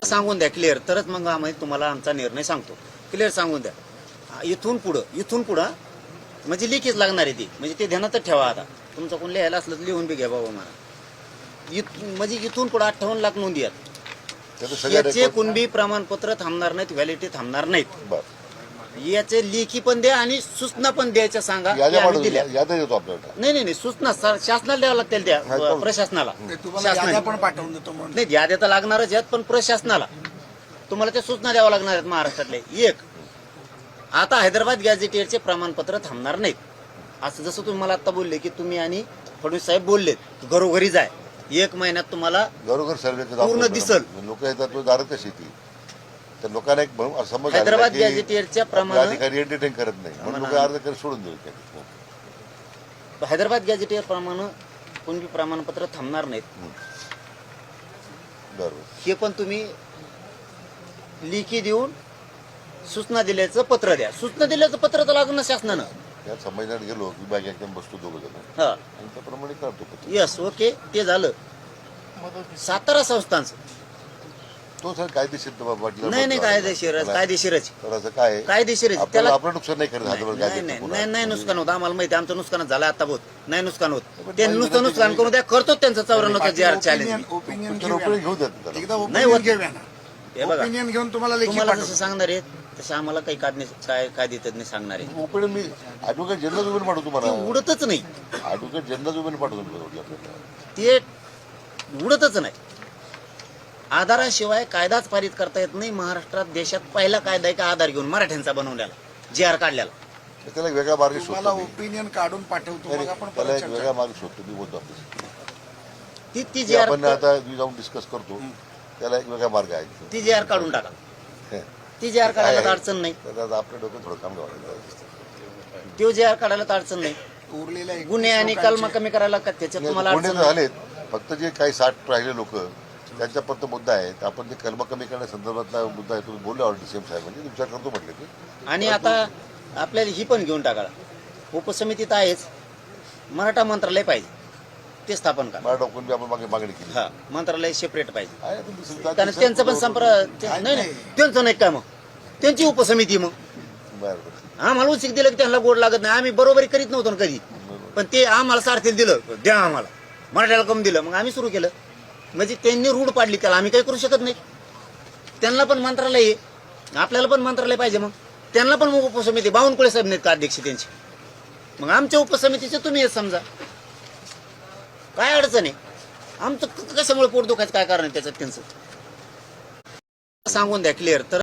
सांगून द्या क्लिअर, तरच मग आम्ही तुम्हाला आमचा निर्णय सांगतो. क्लिअर सांगून द्या. इथून पुढं म्हणजे लिखीच लागणार आहे ती, म्हणजे ते ध्यानातच ठेवा. आता तुमचं कोण लिहायला असलं तर लिहून बी घ्या बाबा मला. म्हणजे इथून पुढे 58 लाख नोंदी आहेत. याचे कुणबी प्रमाणपत्र थांबणार नाहीत, व्हॅलिडिटी थांबणार नाहीत. याचे लेखी पण द्या आणि सूचना पण द्यायच्या सांगा. दिल्या नाही, सूचना शासनाला द्यावं लागतील, त्या प्रशासनाला. नाही, याद्या तर लागणारच आहेत, पण प्रशासनाला तुम्हाला त्या सूचना द्याव्या लागणार आहेत महाराष्ट्रातले. एक, आता हैदराबाद गॅझेटियरचे प्रमाणपत्र थांबणार नाहीत. असं जसं तुम्ही मला आता बोलले की तुम्ही आणि फडणवीस साहेब बोललेत घरोघरी जाय, 1 महिन्यात तुम्हाला घरोघर सर्वे पूर्ण दिसल. लोक येतात दारात शेती, तर लोकांना एक समज हैदराबाद गॅझेटियरच्या प्रमाणे अधिकारी एंटरटेन करत नाही म्हणून लोक अर्ज कर सोडून देऊ. हैदराबाद गॅझेटियर प्रमाणे कोणती प्रमाणपत्र थांबणार नाहीत. बरोबर, हे पण तुम्ही लेखी देऊन सूचना दिल्याचं पत्र द्या. सूचना दिल्याचं पत्र तर लागणार शासनानं. या समजण्यात गेलो की बाकी एकदम बसतो दोघ जण हा, आणि त्याप्रमाणे करतो. यस, ओके, ते झालं. सातारा संस्थांचं तो सर कायदेशीर वाटलं नाही, कायदेशीरच तर असं काय कायदेशीर त्याला आपलं नुकसान नाही करत. नाही नुकसान होत. आम्हाला माहिती, आमचं नुकसान झालं आता बहुत. नाही नुकसान होत, ते नुसतं नुकसान करून द्या. करतो त्यांचं 94चा जे चॅलेंज. ओपिनियन घेऊ देत नाही होत. हे बघा, ओपिनियन घेऊन तुम्हाला तुम्हाला जसं सांगणार आहेत तसं आम्हाला काही काय देतात नाही सांगणार आहे. ओपिनियन मी ऍडव्होकेट जनरल उमेन पाठवतो तुम्हाला. उडतच नाही, ऍडव्होकेट जनरल उमेन पाठवतो. ते उडतच नाही. आधाराशिवाय कायदाच पारित करता येत नाही. महाराष्ट्रात देशात पहिला कायदा आहे का आधार घेऊन मराठ्यांचा बनवलेला, JR काढलेला. त्याला एक वेगळा मार्ग शोधतो. ओपिनियन काढून पाठवतो, मग आपण त्याला एक वेगळा मार्ग शोधतो. मी बोलतो ती JR आपण आता जाऊन डिस्कस करतो. त्याला एक वेगळा मार्ग आहे. ती JR काढून टाका. ती JR काढायला तर अडचण नाही. आपल्या डोक्यात थोडं काम घ्यावं. तो JR काढायला तर अडचण नाही. उरलेला गुन्हे आणि कलम कमी करायला का त्याच्यात तुम्हाला गुन्हे अडचण तर नाही. झालेत, फक्त जे काही 60 राहिले लोक त्यांच्यापर्यंत मुद्दा आहे. आपण ते कलम कमी करण्यासंदर्भातला मुद्दा आहे. तुम्ही बोलले ऑलरेडी CM साहेब, म्हणजे विचार करतो म्हटले ते. आणि आता आपल्याला ही पण घेऊन टाका. उपसमितीत आहेच, मराठा मंत्रालय पाहिजे, ते स्थापन करा. मला डॉक्युमेंट आपण मागणी केली. हा, मंत्रालय सेपरेट पाहिजे. आहे तुम्ही कारण त्यांचं पण नाही, त्यांचं नाही काय, मग त्यांची उपसमिती. मग बरं आम्हाला उचित दिलं की त्यांना गोड लागत नाही. आम्ही बरोबरी करीत नव्हतो ना कधी, पण ते आम्हाला सारथीला दिलं, द्या आम्हाला मराठ्याला कमी दिलं, मग आम्ही सुरू केलं. म्हणजे त्यांनी रूढ पाडली, त्याला आम्ही काही करू शकत नाही. त्यांना पण मंत्रालय आहे, आपल्याला पण मंत्रालय पाहिजे. मग त्यांना पण मग उपसमिती. बावनकुळे साहेब नाहीत का अध्यक्ष त्यांचे? मग आमच्या उपसमितीचे तुम्ही समजा, काय अडचण आहे? आमचं कशामुळे पोट दुखायचं काय कारण आहे त्याच्यात त्यांचं सांगून द्या क्लिअर, तर